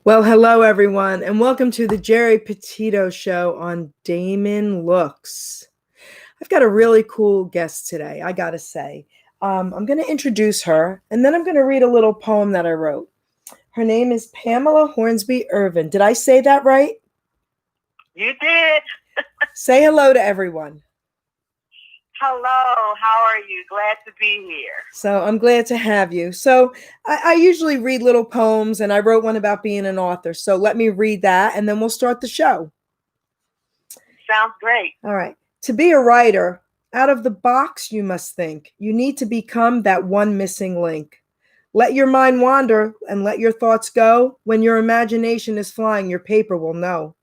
Well, hello, everyone, and welcome to the Geri Petito Show on Damon Looks. I've got a really cool guest today, I gotta say. I'm going to introduce her, and then I'm going to read a little poem that I wrote. Her name is Pamela Hornsby-IRVIN. Did I say that right? You did. Say hello to everyone. Hello, how are you? Glad to be here. So I'm glad to have you. So I usually read little poems, and I wrote one about being an author. So let me read that, and then we'll start the show. Sounds great. All right. To be a writer, out of the box you must think. You need to become that one missing link. Let your mind wander and let your thoughts go. When your imagination is flying, your paper will know.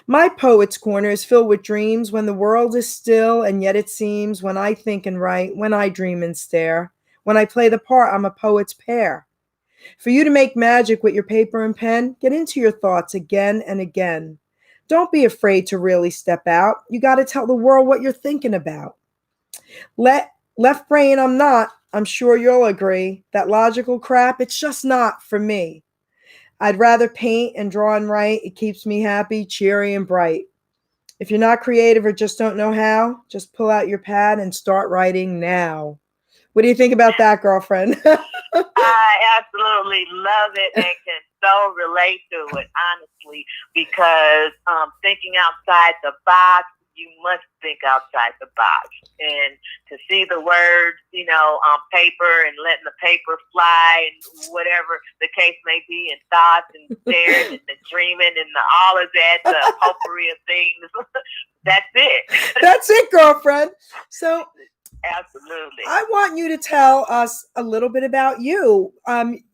My poet's corner is filled with dreams when the world is still, and yet it seems when I think and write, when I dream and stare, when I play the part, I'm a poet's pair. For you to make magic with your paper and pen, get into your thoughts again and again. Don't be afraid to really step out. You got to tell the world what you're thinking about. Left brain, I'm sure you'll agree. That logical crap, it's just not for me. I'd rather paint and draw and write. It keeps me happy, cheery, and bright. If you're not creative or just don't know how, just pull out your pad and start writing now. What do you think about that, girlfriend? I absolutely love it and can so relate to it, honestly, because thinking outside the box, you must think outside the box. And to see the words, on paper and letting the paper fly and whatever the case may be, and thoughts and stares and the dreaming and all of that, the potpourri of things. That's it. That's it, girlfriend. So absolutely. I want you to tell us a little bit about you.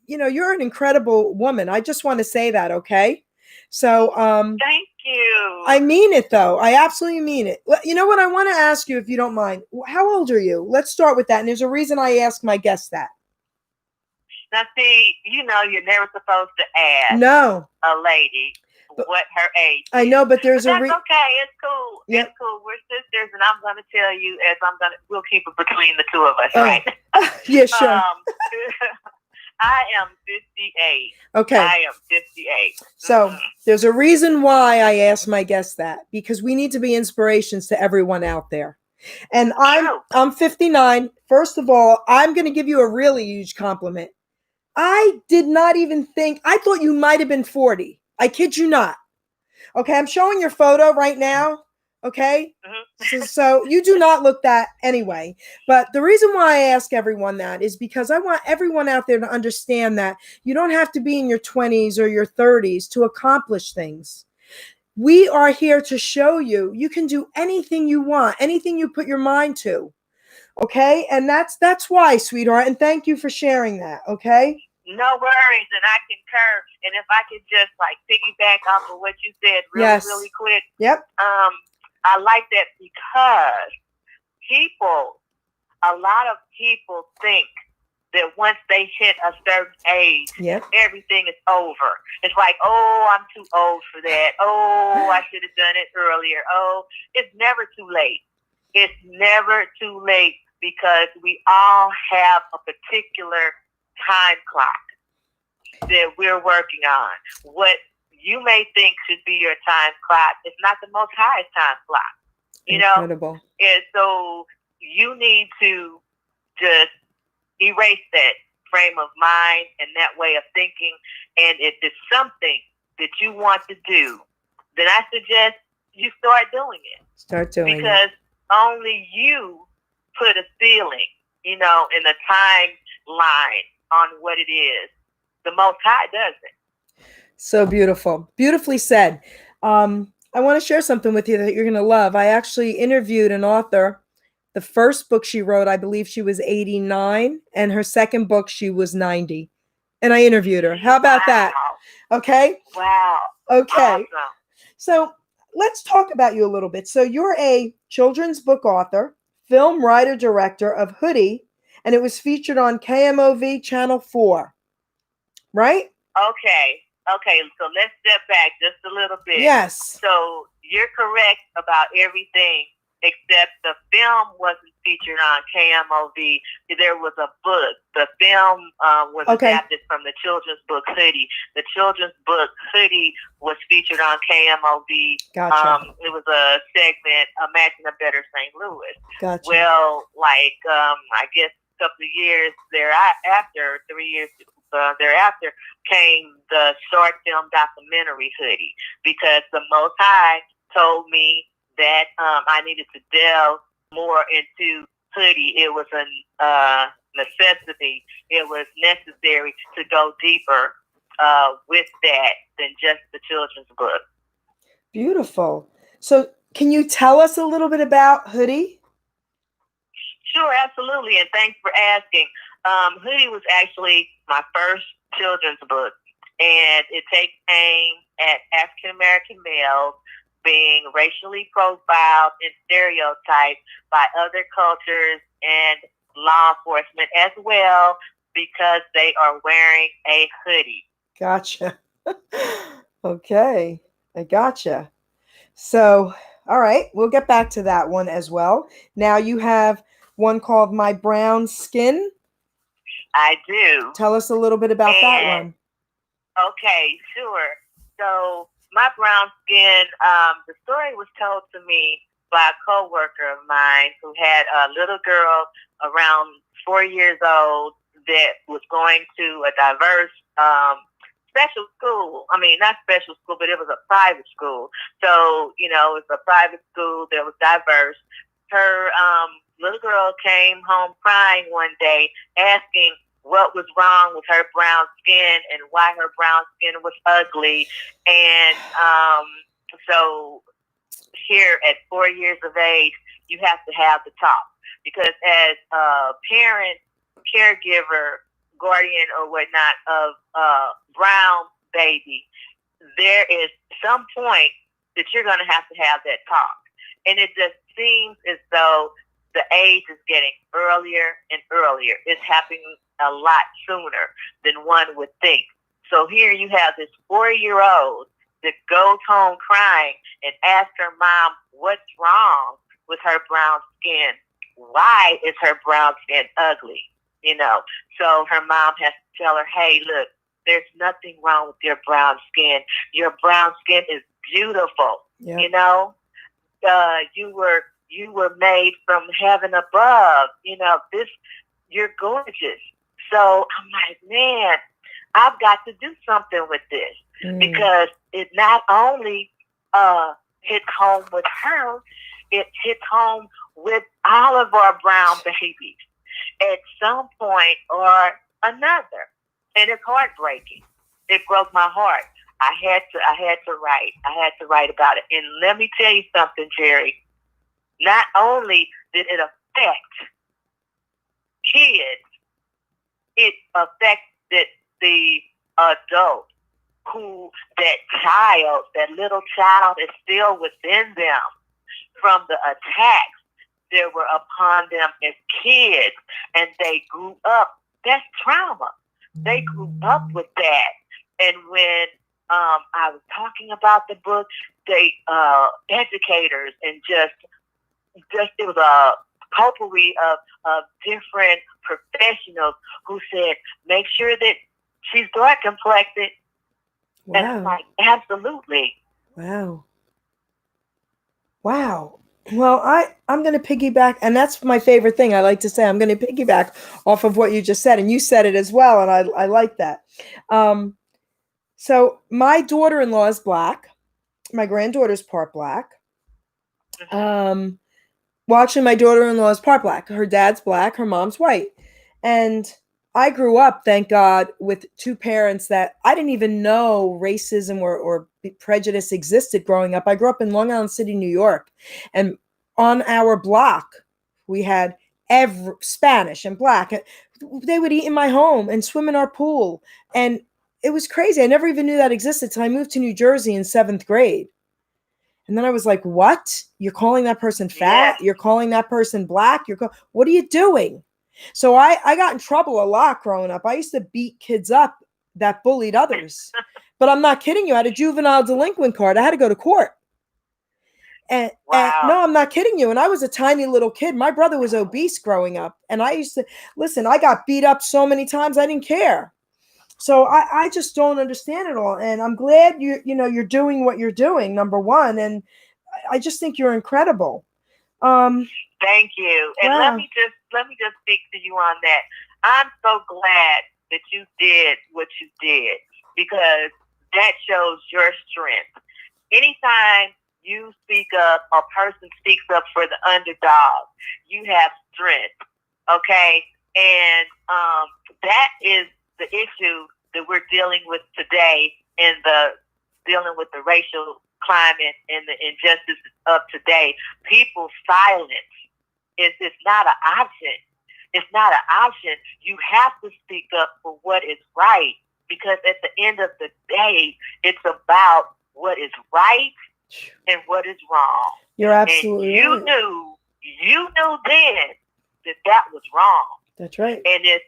You're an incredible woman. I just want to say that, okay? So thank you. I mean it, though. I absolutely mean it. You know what? I want to ask you, if you don't mind. How old are you? Let's start with that. And there's a reason I ask my guests that. Now, see, you're never supposed to ask a lady what her age is. I know, but there's that's okay. It's cool. Yep. It's cool. We're sisters, and I'm going to tell you we'll keep it between the two of us, right? Yeah, sure. I am 58. Okay. I am 58. So there's a reason why I ask my guests that, because we need to be inspirations to everyone out there. And I'm 59. First of all, I'm going to give you a really huge compliment. I did not even think, I thought you might have been 40. I kid you not. Okay, I'm showing your photo right now. Okay, so you do not look that anyway. But the reason why I ask everyone that is because I want everyone out there to understand that you don't have to be in your 20s or your 30s to accomplish things. We are here to show you can do anything you want, anything you put your mind to. Okay, and that's why, sweetheart. And thank you for sharing that. Okay. No worries, and I concur. And if I could just piggyback off of what you said really quick. Yep. I like that because a lot of people think that once they hit a certain age, everything is over. It's like, oh, I'm too old for that. Oh, I should have done it earlier. Oh, it's never too late. It's never too late because we all have a particular time clock that we're working on. What you may think should be your time clock is not the Most High's time clock. Incredible. And so you need to just erase that frame of mind and that way of thinking. And if it's something that you want to do, then I suggest you start doing it. Start doing it. Because only you put a ceiling, in a timeline on what it is. The Most High doesn't. So beautiful. Beautifully said. I want to share something with you that you're going to love. I actually interviewed an author. The first book she wrote, I believe she was 89, and her second book, she was 90. And I interviewed her. How about that? Okay? Wow. Okay. Awesome. So let's talk about you a little bit. So you're a children's book author, film writer, director of Hoodie, and it was featured on KMOV Channel 4, right? Okay, so let's step back just a little bit. Yes. So you're correct about everything except the film wasn't featured on KMOV. There was a book. The film was adapted from the children's book Hoodie. The children's book Hoodie was featured on KMOV. Gotcha. It was a segment, Imagine a Better St. Louis. Gotcha. Well, like, I guess a couple of years thereafter, 3 years thereafter, came the short film documentary Hoodie, because the Most High told me that I needed to delve more into Hoodie. It was a necessity. It was necessary to go deeper with that than just the children's book. Beautiful. So can you tell us a little bit about Hoodie? Sure, absolutely, and thanks for asking. Hoodie was actually my first children's book, and it takes aim at African-American males being racially profiled and stereotyped by other cultures and law enforcement as well, because they are wearing a hoodie. Gotcha. Okay, I gotcha. So, all right, we'll get back to that one as well. Now you have one called My Brown Skin. I do. Tell us a little bit about that one. Okay, sure. So, My Brown Skin, the story was told to me by a coworker of mine who had a little girl around 4 years old that was going to a diverse special school. I mean, not special school, but it was a private school. So, you know, it's a private school that was diverse. Her little girl came home crying one day, asking what was wrong with her brown skin and why her brown skin was ugly. And so here at 4 years of age, you have to have the talk, because as a parent, caregiver, guardian, or whatnot of a brown baby, there is some point that you're going to have that talk. And it just seems as though the age is getting earlier and earlier. It's happening a lot sooner than one would think. So here you have this 4-year-old that goes home crying and asks her mom what's wrong with her brown skin. Why is her brown skin ugly? You know, so her mom has to tell her, hey, look, there's nothing wrong with your brown skin. Your brown skin is beautiful. Yep. You know, you were made from heaven above. You know, you're gorgeous. So I'm like, man, I've got to do something with this, because it not only hits home with her, it hits home with all of our brown babies at some point or another. And it's heartbreaking. It broke my heart. I had to write about it. And let me tell you something, Geri. Not only did it affect kids, it affected the adult, that little child is still within them from the attacks that were upon them as kids, and they grew up. That's trauma. They grew up with that. And when I was talking about the book, they educators and just it was a potpourri of different professionals who said, make sure that she's dark complected. Wow. And I'm like, absolutely. Wow. Well, I'm going to piggyback, and that's my favorite thing. I like to say I'm going to piggyback off of what you just said, and you said it as well, and I like that. So my daughter-in-law is Black. My granddaughter's part Black. Well, actually, my daughter-in-law is part Black. Her dad's Black, her mom's white. And I grew up, thank God, with two parents that I didn't even know racism or prejudice existed growing up. I grew up in Long Island City, New York. And on our block, we had Spanish and Black. They would eat in my home and swim in our pool. And it was crazy. I never even knew that existed until I moved to New Jersey in 7th grade. And then I was like, what? You're calling that person fat? Yeah. You're calling that person Black? What are you doing? So I got in trouble a lot growing up. I used to beat kids up that bullied others. But I'm not kidding you. I had a juvenile delinquent card. I had to go to court. And Wow. no, I'm not kidding you. And I was a tiny little kid. My brother was obese growing up. And I used to, listen, I got beat up so many times, I didn't care. So I just don't understand it all. And I'm glad you're doing what you're doing, number one. And I just think you're incredible. Thank you. And wow. let me just speak to you on that. I'm so glad that you did what you did, because that shows your strength. Anytime you speak up, a person speaks up for the underdog, you have strength. Okay? And that is the issue that we're dealing with today in dealing with the racial climate and the injustice of today. People's silence is not an option. It's not an option. You have to speak up for what is right, because at the end of the day, it's about what is right and what is wrong. You're absolutely and right. You knew then that was wrong. That's right. And if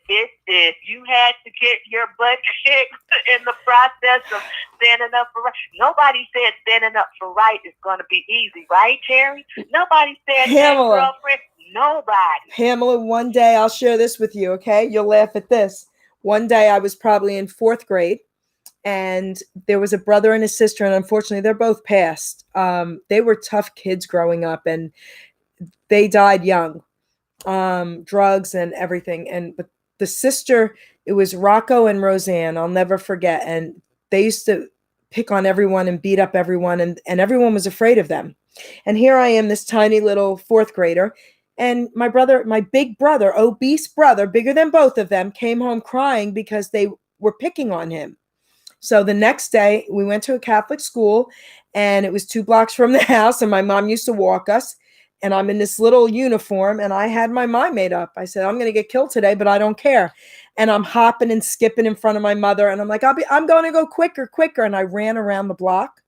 you had to get your butt kicked in the process of standing up for right, nobody said standing up for right is going to be easy, right, Terry? Nobody said that, girlfriend. Nobody. Pamela, one day, I'll share this with you, okay? You'll laugh at this. One day I was probably in 4th grade, and there was a brother and a sister, and unfortunately they're both passed. They were tough kids growing up, and they died young. Drugs and everything. But the sister, it was Rocco and Roseanne, I'll never forget. And they used to pick on everyone and beat up everyone, and everyone was afraid of them. And here I am, this tiny little 4th grader. And my big brother, obese brother, bigger than both of them, came home crying because they were picking on him. So the next day we went to a Catholic school, and it was 2 blocks from the house, and my mom used to walk us. And I'm in this little uniform, and I had my mind made up. I said, I'm going to get killed today, but I don't care. And I'm hopping and skipping in front of my mother. And I'm like, I'm going to go quicker. And I ran around the block,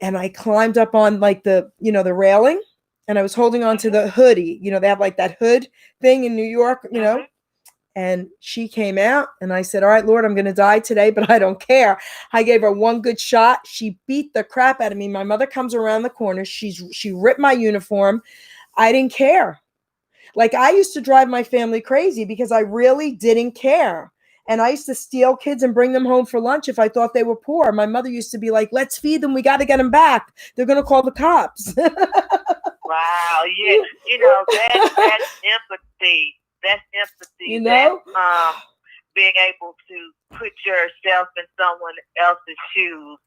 and I climbed up on like the railing, and I was holding on to the hoodie. They have like that hood thing in New York, And she came out, and I said, all right, Lord, I'm going to die today, but I don't care. I gave her one good shot. She beat the crap out of me. My mother comes around the corner. She ripped my uniform. I didn't care. Like, I used to drive my family crazy because I really didn't care. And I used to steal kids and bring them home for lunch if I thought they were poor. My mother used to be like, let's feed them. We got to get them back. They're going to call the cops. Wow. Yeah. That's empathy. That's empathy. That's being able to put yourself in someone else's shoes.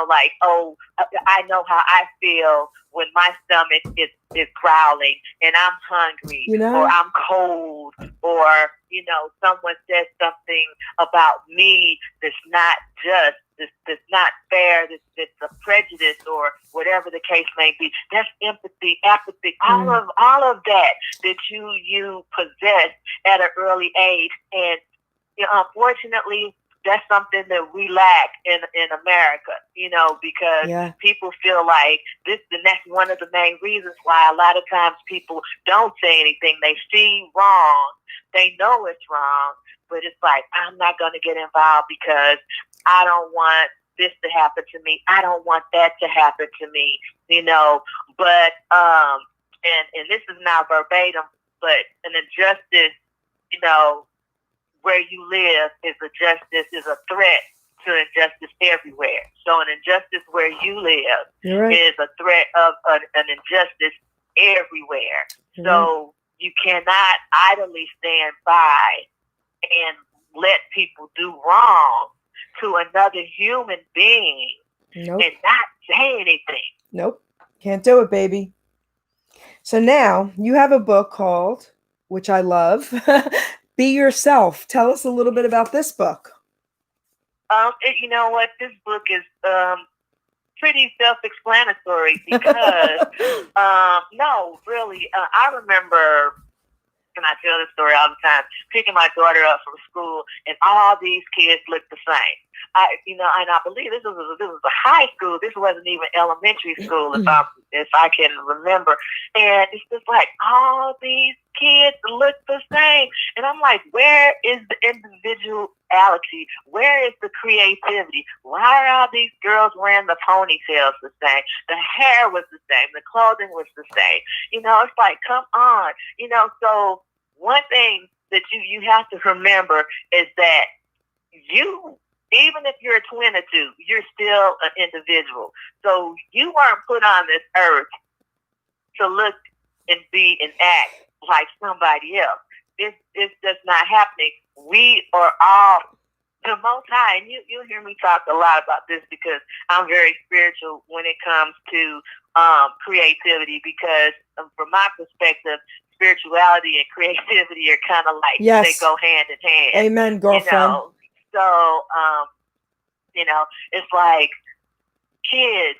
Like, oh, I know how I feel when my stomach is growling and I'm hungry, or I'm cold, or someone says something about me that's not just, that's not fair, that's a prejudice, or whatever the case may be. That's empathy, apathy, all of that you possess at an early age. And unfortunately, that's something that we lack in America, because people feel like this, and that's one of the main reasons why a lot of times people don't say anything. They see wrong, they know it's wrong, but it's like, I'm not going to get involved because I don't want this to happen to me. I don't want that to happen to me, But and this is not verbatim, but an injustice, where you live is a threat to injustice everywhere. So an injustice where you live is a threat of an injustice everywhere. So you cannot idly stand by and let people do wrong to another human being and not say anything. Nope. Can't do it, baby. So now you have a book called, which I love, Be Yourself. Tell us a little bit about this book. You know what? This book is pretty self-explanatory because, no, really, I remember, and I tell this story all the time, picking my daughter up from school, and all these kids look the same. and I believe this was a high school. This wasn't even elementary school, if I can remember. And it's just like all these kids look the same, and I'm like, where is the individuality? Where is the creativity? Why are all these girls wearing the ponytails the same? The hair was the same. The clothing was the same. It's like, come on. So one thing that you have to remember is that you, even if you're a twin or two, you're still an individual. So you weren't put on this earth to look and be and act like somebody else. It's just not happening. We are all the Most High, and you'll hear me talk a lot about this because I'm very spiritual when it comes to creativity, because from my perspective, spirituality and creativity are kind of like, they go hand in hand. Amen, girlfriend. So, it's like kids,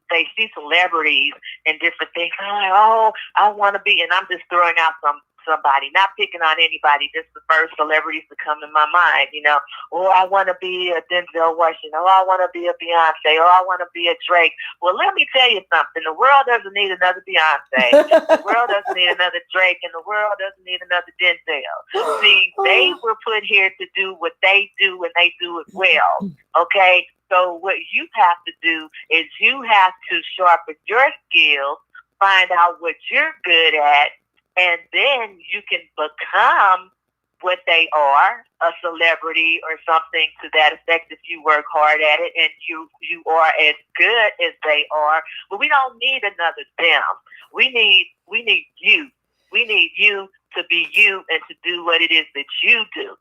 they see celebrities and different things. I'm like, oh, I want to be, and I'm just throwing out somebody, not picking on anybody, just the first celebrities to come to my mind, oh, I want to be a Denzel Washington, oh, I want to be a Beyonce, oh, I want to be a Drake. Well, let me tell you something. The world doesn't need another Beyonce. The world doesn't need another Drake, and the world doesn't need another Denzel. See, they were put here to do what they do, and they do it well, okay? So what you have to do is you have to sharpen your skills, find out what you're good at, and then you can become what they are, a celebrity or something to that effect if you work hard at it and you are as good as they are. But we don't need another them. We need you. We need you to be you and to do what it is that you do.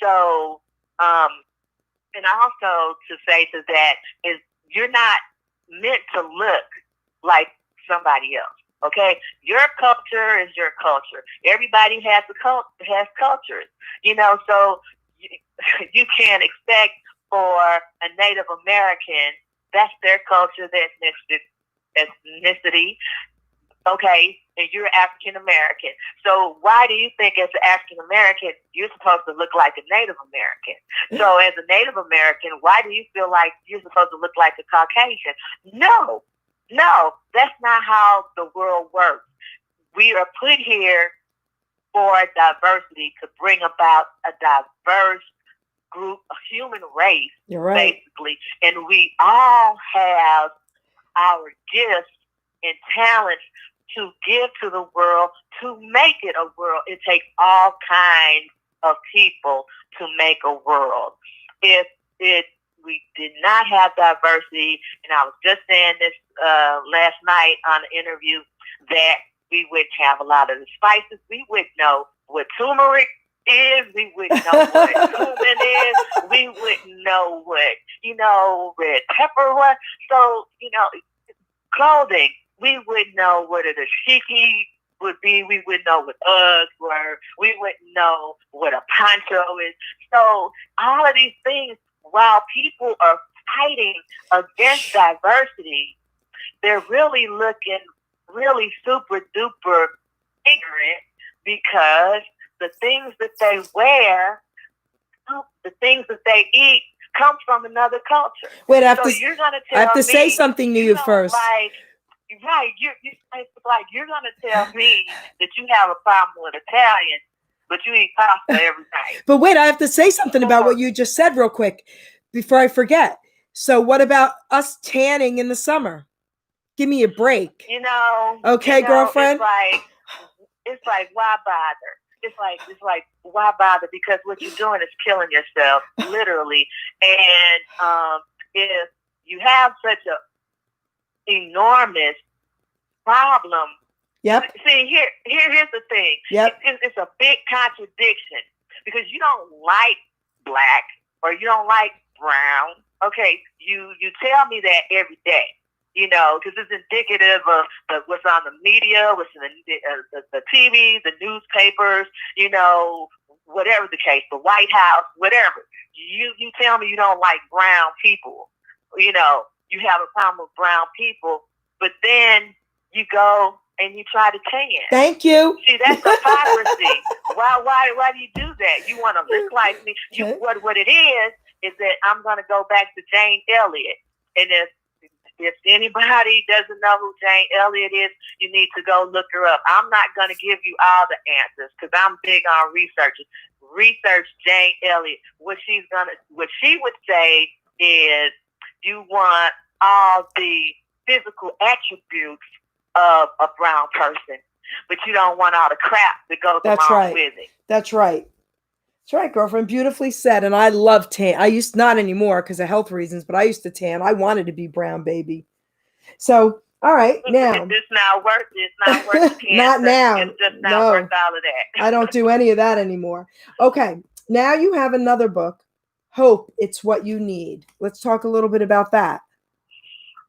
So, and also to say to that is you're not meant to look like somebody else. Okay, your culture is your culture. Everybody has cultures, So you can't expect for a Native American, that's their culture, their ethnicity. Okay, and you're African American. So why do you think, as an African American, you're supposed to look like a Native American? So as a Native American, why do you feel like you're supposed to look like a Caucasian? No, that's not how the world works. We are put here for diversity, to bring about a diverse group, a human race, basically. And we all have our gifts and talents to give to the world, to make it a world. It takes all kinds of people to make a world. If we did not have diversity, and I was just saying this last night on an interview, that we wouldn't have a lot of the spices. We wouldn't know what turmeric is. We wouldn't know what cumin is. We wouldn't know what, red pepper was. So, clothing, we wouldn't know what a dashiki would be. We wouldn't know what Uggs were. We wouldn't know what a poncho is. So all of these things, while people are fighting against diversity, they're really looking really super duper ignorant, because the things that they wear, the things that they eat, come from another culture. Wait, I have to say something to you first. You're gonna tell me that you have a problem with Italian, but you eat pasta every night. But wait, I have to say something about what you just said real quick before I forget. So what about us tanning in the summer? Give me a break. Okay, girlfriend? It's like, why bother? It's like, why bother? Because what you're doing is killing yourself, literally. And if you have such a enormous problem, see, here's the thing. It's a big contradiction, because you don't like black or you don't like brown. Okay, you tell me that every day. Because it's indicative of what's on the media, what's in the TV, the newspapers, whatever the case, the White House, whatever. You tell me you don't like brown people. You have a problem with brown people, but then you go and you try to tan. Thank you. See, that's hypocrisy. Why do you do that? You want to look like me. What it is is that I'm going to go back to Jane Elliott. And if anybody doesn't know who Jane Elliott is, you need to go look her up. I'm not going to give you all the answers because I'm big on researching. Research Jane Elliott. What she would say is, you want all the physical attributes of a brown person, but you don't want all the crap that goes along with it. That's right. That's right, girlfriend. Beautifully said. And I love tan. I used, not anymore because of health reasons, but I used to tan. I wanted to be brown, baby. So, all right, now. It's not worth it. It's not worth the cancer. Not now. It's just not worth all of that. I don't do any of that anymore. Okay, now you have another book, Hope, It's What You Need. Let's talk a little bit about that.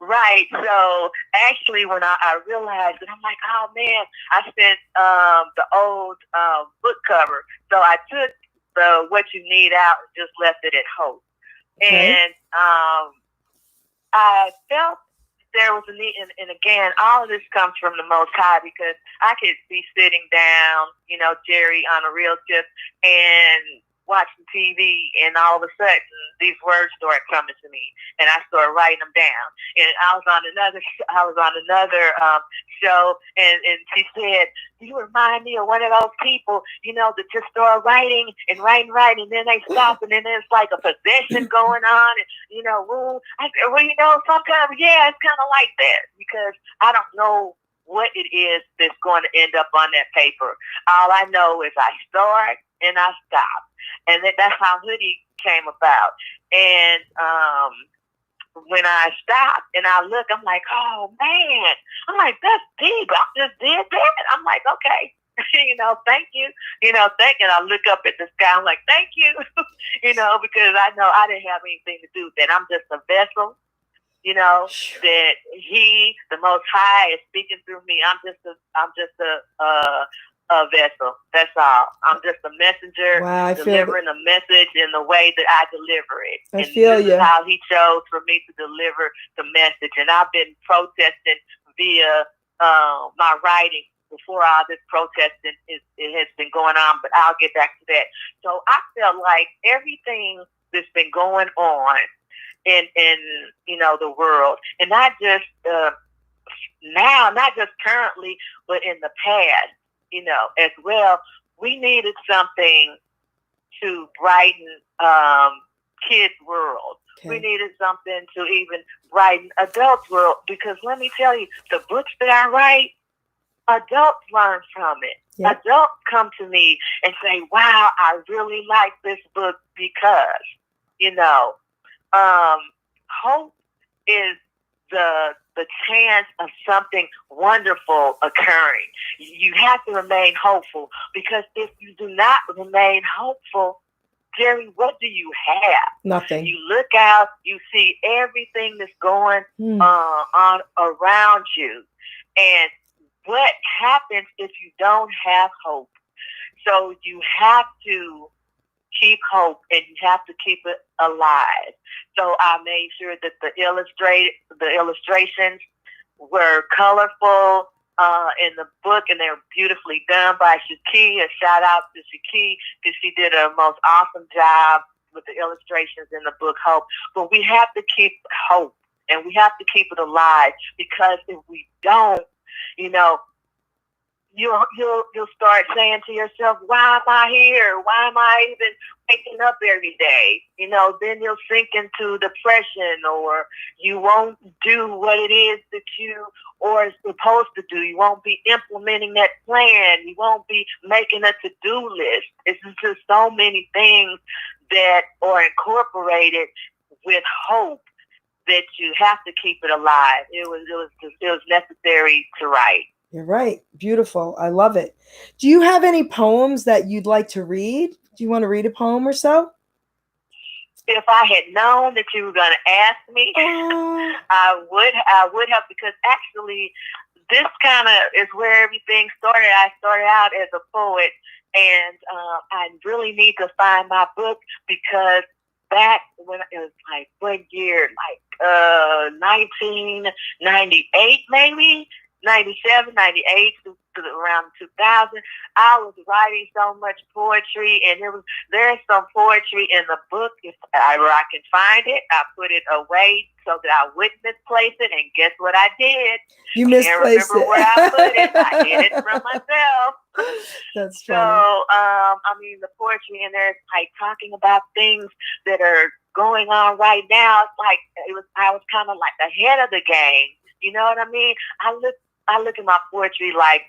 Right. So actually, when I realized it, I'm like, oh man, I spent the old book cover. So I took the What You Need out and just left it at Hope. Okay. And I felt there was a need, and again, all of this comes from the Most High, because I could be sitting down, Jerry, on a real tip, and watching TV, and all of a sudden these words start coming to me, and I start writing them down. And I was on another show, and she said, "You remind me of one of those people, that just start writing, and then they stop, and then there's like a possession going on, and I said, well, sometimes, yeah, it's kind of like that, because I don't know what it is that's going to end up on that paper. All I know is I start and I stop. And that's how Hoodie came about. And when I stop and I look, I'm like, oh, man. I'm like, that's deep. I just did that. I'm like, okay. Thank you. And I look up at the sky. I'm like, thank you. Because I know I didn't have anything to do with that. I'm just a vessel. That He, the Most High, is speaking through me. I'm just a vessel. That's all. I'm just a messenger, delivering a message in the way that I deliver it. This is how He chose for me to deliver the message. And I've been protesting via my writing before all this protesting it has been going on, but I'll get back to that. So I felt like everything that's been going on in the world, and not just now, not just currently, but in the past, as well, we needed something to brighten kids' world. Okay. We needed something to even brighten adults' world, because let me tell you, the books that I write, adults learn from it. Yep. Adults come to me and say, wow, I really like this book because, hope is the chance of something wonderful occurring. You have to remain hopeful, because if you do not remain hopeful, Jerry, what do you have? Nothing. You look out, you see everything that's going on around you. And what happens if you don't have hope? So you have to keep hope, and you have to keep it alive. So I made sure that the illustrations were colorful in the book, and they were beautifully done by Shaki. A shout out to Shaki, because she did a most awesome job with the illustrations in the book Hope. But we have to keep hope, and we have to keep it alive, because if we don't, you'll start saying to yourself, why am I here? Why am I even waking up every day? Then you'll sink into depression, or you won't do what it is that you are supposed to do. You won't be implementing that plan. You won't be making a to-do list. It's just so many things that are incorporated with hope that you have to keep it alive. It was necessary to write. You're right. Beautiful. I love it. Do you have any poems that you'd like to read? Do you want to read a poem or so? If I had known that you were going to ask me, I would have, because actually this kind of is where everything started. I started out as a poet, and I really need to find my book, because back when it was like, what year? Like 1998 maybe? 97, 98, around 2000, I was writing so much poetry, and there's some poetry in the book. If I can find it, I put it away so that I wouldn't misplace it. And guess what I did? You misplaced it. Where I put it. I hid it from myself. That's funny. So, I mean, the poetry in there is like talking about things that are going on right now. It's like I was kind of like ahead of the game. You know what I mean? I look at my poetry like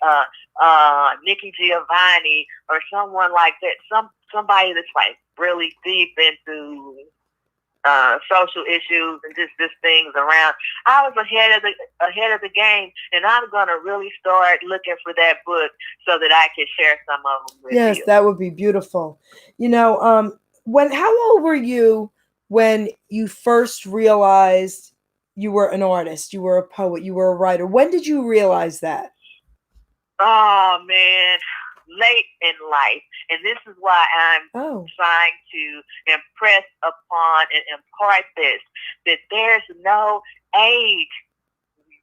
Nikki Giovanni or someone like that. Somebody that's like really deep into social issues and just things around. I was ahead of the game, and I'm gonna really start looking for that book so that I can share some of them with you. Yes, that would be beautiful. You know, how old were you when you first realized you were an artist, you were a poet, you were a writer? When did you realize that? Oh man, late in life. And this is why I'm trying to impress upon and impart this, that there's no age.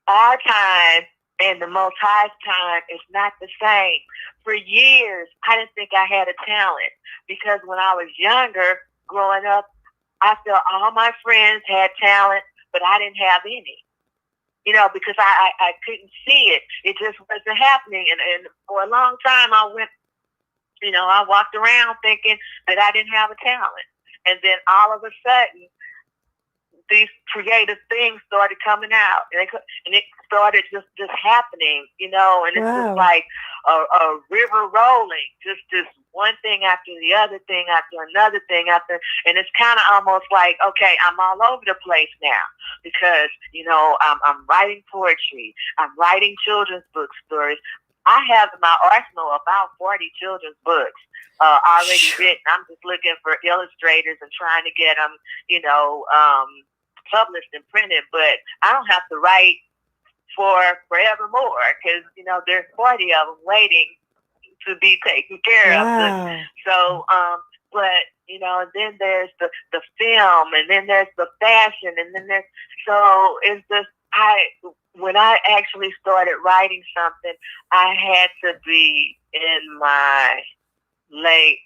Our time and the Most High's time is not the same. For years, I didn't think I had a talent, because when I was younger, growing up, I felt all my friends had talent, but I didn't have any. You know, because I couldn't see it. It just wasn't happening. And for a long time, I walked around thinking that I didn't have a talent. And then all of a sudden, these creative things started coming out, and it started just happening, you know, and it's just like a river rolling, just one thing after the other thing after another thing after, and it's kind of almost like, okay, I'm all over the place now, because, you know, I'm writing poetry, I'm writing children's book stories. I have in my arsenal about 40 children's books already written. I'm just looking for illustrators and trying to get them, you know, published and printed, but I don't have to write for forevermore, because, you know, there's 40 of them waiting to be taken care of. So, but, you know, and then there's the film, and then there's the fashion, and then so it's just, when I actually started writing something, I had to be in my late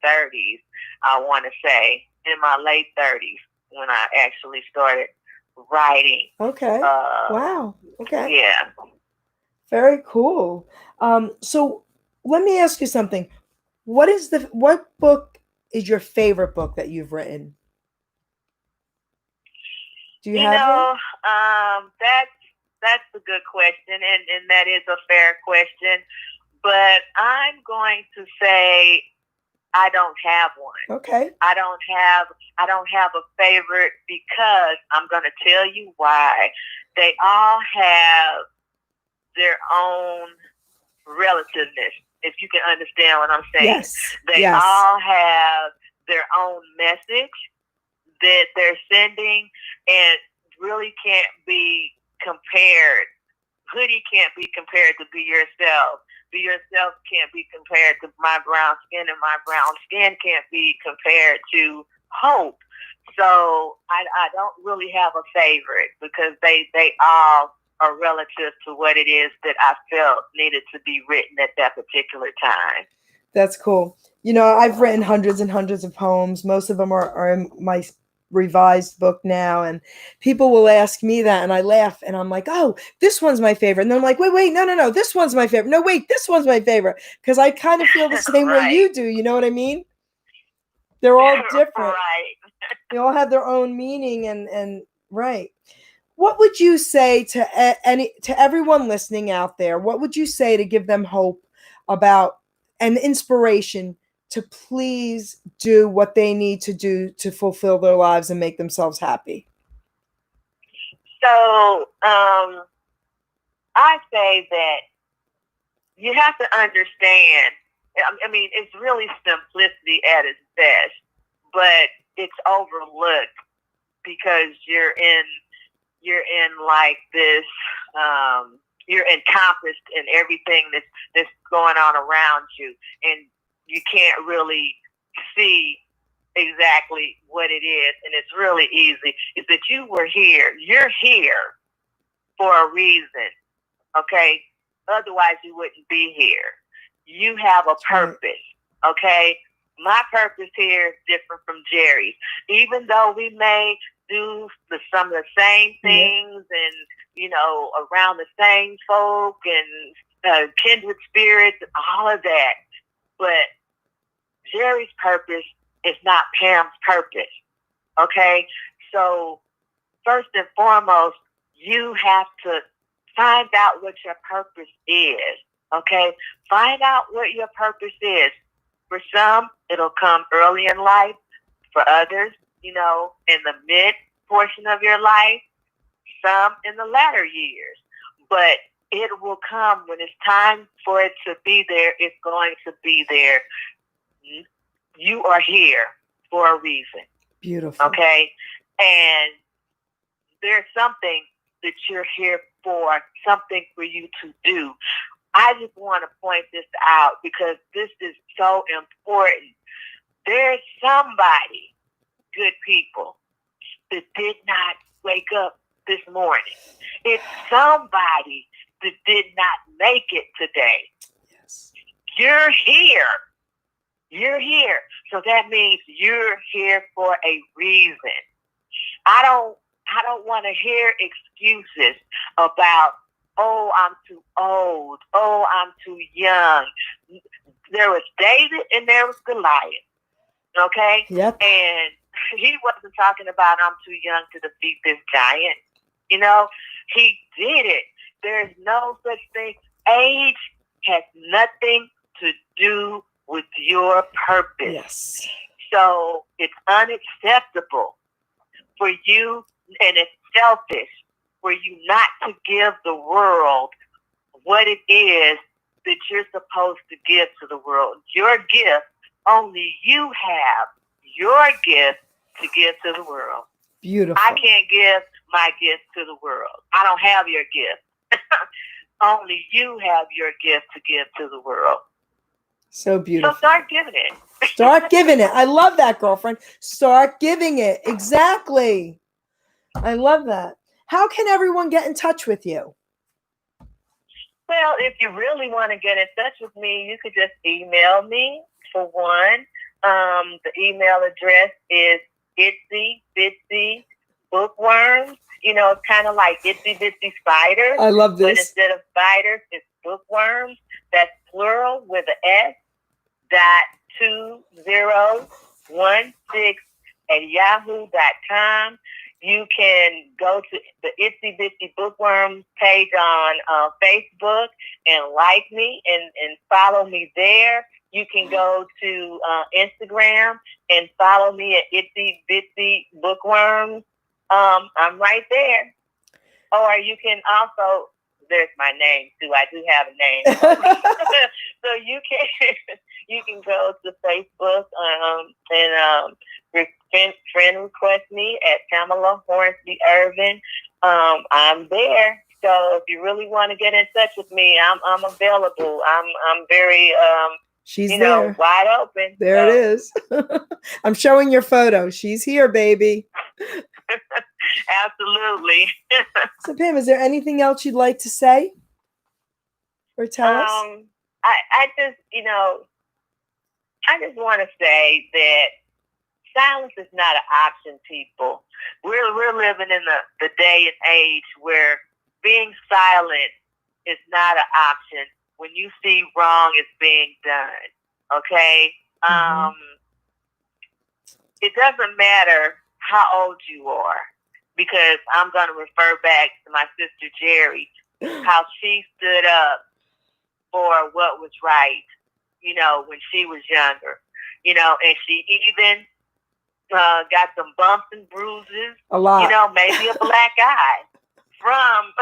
30s, I want to say, in my late 30s, when I actually started writing. Okay. Wow. Okay. Yeah. Very cool. So let me ask you something. What book is your favorite book that you've written? Do you have one? That's a good question, and that is a fair question. But I'm going to say I don't have one. Okay. I don't have a favorite, because I'm going to tell you why. They all have their own relativeness, if you can understand what I'm saying. Yes. They all have their own message that they're sending, and really can't be compared. Hoodie can't be compared to Be Yourself. Be Yourself can't be compared to My Brown Skin, and My Brown Skin can't be compared to Hope. So I don't really have a favorite, because they all are relative to what it is that I felt needed to be written at that particular time. That's cool. You know, I've written hundreds and hundreds of poems. Most of them are in my revised book now, and people will ask me that, and I laugh, and I'm like, oh, this one's my favorite, and then I'm like, wait, no, this one's my favorite, no, wait, this one's my favorite, because I kind of feel the same way you do. You know what I mean? They're all different. Right. They all have their own meaning, and right. What would you say to everyone listening out there? What would you say to give them hope about and inspiration to please do what they need to do to fulfill their lives and make themselves happy? So, I say that you have to understand, I mean, it's really simplicity at its best, but it's overlooked, because you're in like this, you're encompassed in everything that's going on around you, and you can't really see exactly what it is. And it's really easy. Is that you're here for a reason. Okay? Otherwise, you wouldn't be here. You have a purpose, okay? My purpose here is different from Geri's. Even though we may do some of the same things and, you know, around the same folk and kindred spirits and all of that, but Geri's purpose is not Pam's purpose, okay? So first and foremost, you have to find out what your purpose is, okay? Find out what your purpose is. For some, it'll come early in life. For others, you know, in the mid portion of your life. Some in the latter years. But it will come when it's time for it to be there. It's going to be there. You are here for a reason. Beautiful. Okay? And there's something that you're here for, something for you to do. I just want to point this out because this is so important. There's somebody, good people, that did not wake up this morning. It's somebody that did not make it today. Yes. You're here. You're here. So that means you're here for a reason. I don't want to hear excuses about, oh, I'm too old. Oh, I'm too young. There was David and there was Goliath. Okay? Yep. And he wasn't talking about I'm too young to defeat this giant. You know, he did it. There's no such thing. Age has nothing to do with your purpose. Yes. So it's unacceptable for you, and it's selfish for you not to give the world what it is that you're supposed to give to the world. Your gift, only you have your gift to give to the world. Beautiful. I can't give my gift to the world. I don't have your gift. Only you have your gift to give to the world. So beautiful. So start giving it. Start giving it. I love that, girlfriend. Start giving it. Exactly. I love that. How can everyone get in touch with you? Well, if you really want to get in touch with me, you could just email me, for one. The email address is itsy bitsy bookworms. You know, it's kind of like itsy bitsy spiders. I love this. But instead of spiders, it's bookworms. That's plural with an S. .2016@yahoo.com. You can go to the Itsy Bitsy Bookworms page on Facebook and like me and follow me there. You can go to Instagram and follow me at Itsy Bitsy Bookworms. I'm right there. Or you can also, there's my name too. I do have a name. So you can go to Facebook and friend request me at Pamela HORNSBY-IRVIN. I'm there. So if you really want to get in touch with me, I'm available. I'm very she's there, wide open. There it is. I'm showing your photo. She's here, baby. Absolutely. So Pam, is there anything else you'd like to say or tell us? I just want to say that silence is not an option, people. We're living in the day and age where being silent is not an option when you see wrong is being done. Okay? Mm-hmm. It doesn't matter how old you are, because I'm going to refer back to my sister Geri, how she stood up for what was right, when she was younger, and she even got some bumps and bruises, a lot, maybe a black eye from,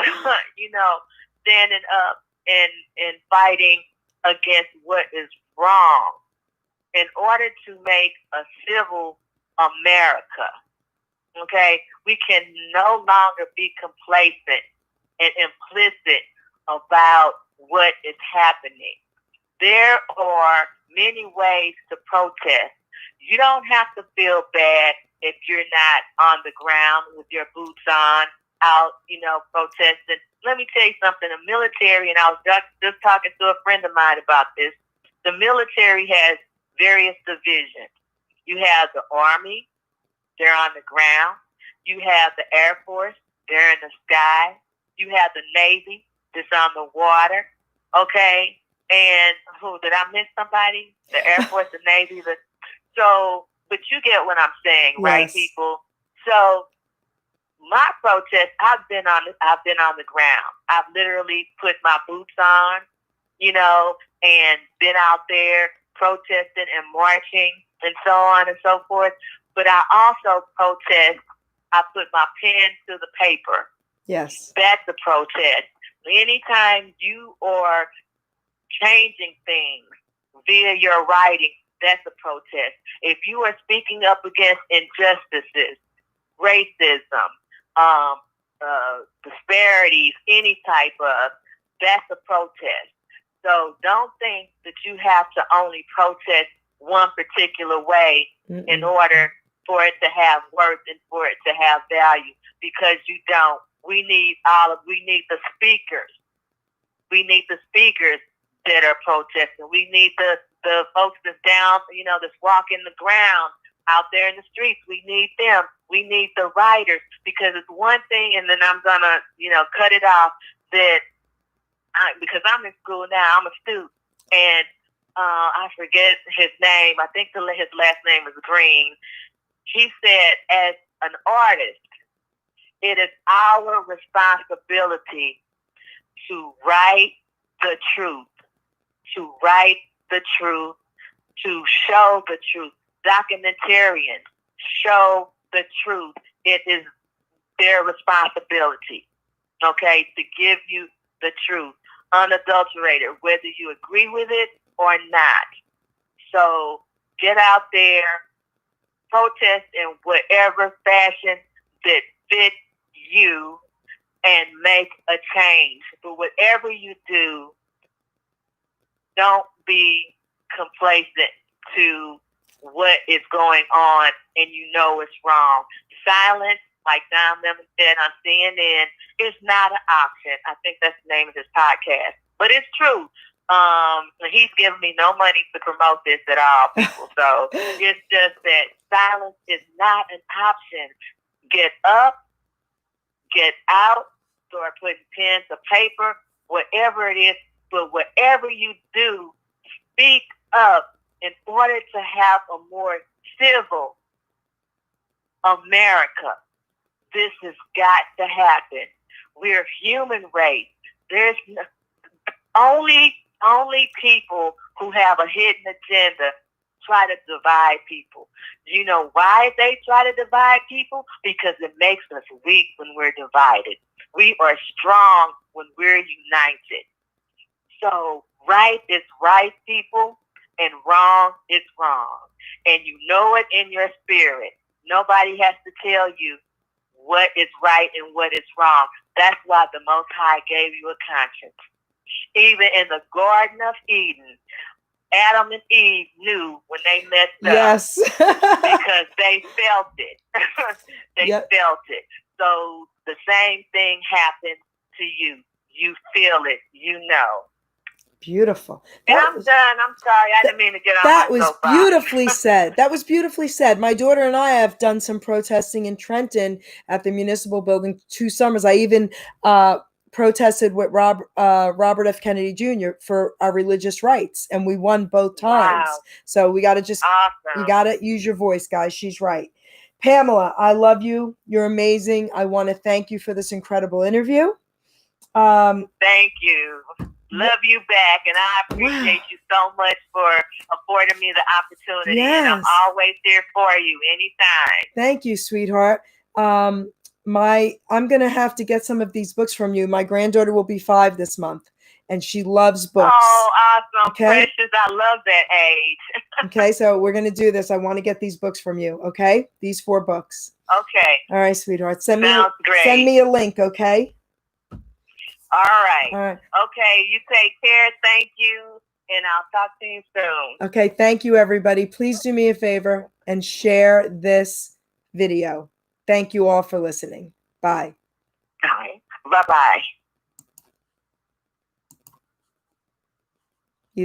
standing up and fighting against what is wrong in order to make a civil America. Okay, we can no longer be complacent and implicit about what is happening. There are many ways to protest. You don't have to feel bad if you're not on the ground with your boots on out, protesting. Let me tell you something. The military, and I was just talking to a friend of mine about this. The military has various divisions. You have the Army, they're on the ground. You have the Air Force, they're in the sky. You have the Navy, that's on the water. Okay? And did I miss somebody? The Air Force, the Navy, but you get what I'm saying, right, people? So my protest, I've been on the ground. I've literally put my boots on, and been out there protesting and marching and so on and so forth. But I also protest. I put my pen to the paper. Yes. That's a protest. Anytime you are changing things via your writing, that's a protest. If you are speaking up against injustices, racism, disparities, any type of, that's a protest. So don't think that you have to only protest one particular way in order for it to have worth and for it to have value, because you don't. We need the speakers. We need the speakers that are protesting. We need the folks that's down, that's walking the ground out there in the streets. We need them. We need the writers, because it's one thing, and then I'm gonna, cut it off, that because I'm in school now, I'm a student, and I forget his name. I think his last name is Green. He said, as an artist, it is our responsibility to write the truth, to write the truth, to show the truth. Documentarians show the truth. It is their responsibility, okay, to give you the truth, unadulterated, whether you agree with it or not. So get out there, protest in whatever fashion that fits you, and make a change. But whatever you do, don't be complacent to what is going on and it's wrong. Silence, like D.A.M.O.N said on CNN, is not an option. I think that's the name of his podcast. But it's true. He's giving me no money to promote this at all, people. So it's just that silence is not an option. Get up, get out, start putting pen to paper, whatever it is. But whatever you do, speak up in order to have a more civil America. This has got to happen. We're human race. There's only people who have a hidden agenda try to divide people. You know why they try to divide people? Because it makes us weak when we're divided. We are strong when we're united. So right is right, people, and wrong is wrong. And you know it in your spirit. Nobody has to tell you what is right and what is wrong. That's why the Most High gave you a conscience. Even in the Garden of Eden, Adam and Eve knew when they messed up. Yes. Because they felt it. They Yep. felt it. So the same thing happened to you. You feel it. Beautiful. And I'm done. I'm sorry. I didn't mean to get on That my was soapbox. beautifully said. That was beautifully said. My daughter and I have done some protesting in Trenton at the municipal building 2 summers. I even protested with Robert F. Kennedy Jr. for our religious rights, and we won both times. Wow. So we got to just, Awesome. you got to use your voice, guys. She's right. Pamela, I love you. You're amazing. I want to thank you for this incredible interview. Thank you. Love you back, and I appreciate you so much for affording me the opportunity. Yes. And I'm always here for you anytime. Thank you, sweetheart. I'm gonna have to get some of these books from you. My granddaughter will be 5 this month, and she loves books. Oh, awesome. Okay? Precious. I love that age. Okay, so we're gonna do this. I want to get these books from you. Okay, these 4 books. Okay. All right, sweetheart. Sounds great. Send me a link. Okay. All right. All right. Okay. You take care. Thank you. And I'll talk to you soon. Okay. Thank you, everybody. Please do me a favor and share this video. Thank you all for listening. Bye. All right. Bye-bye.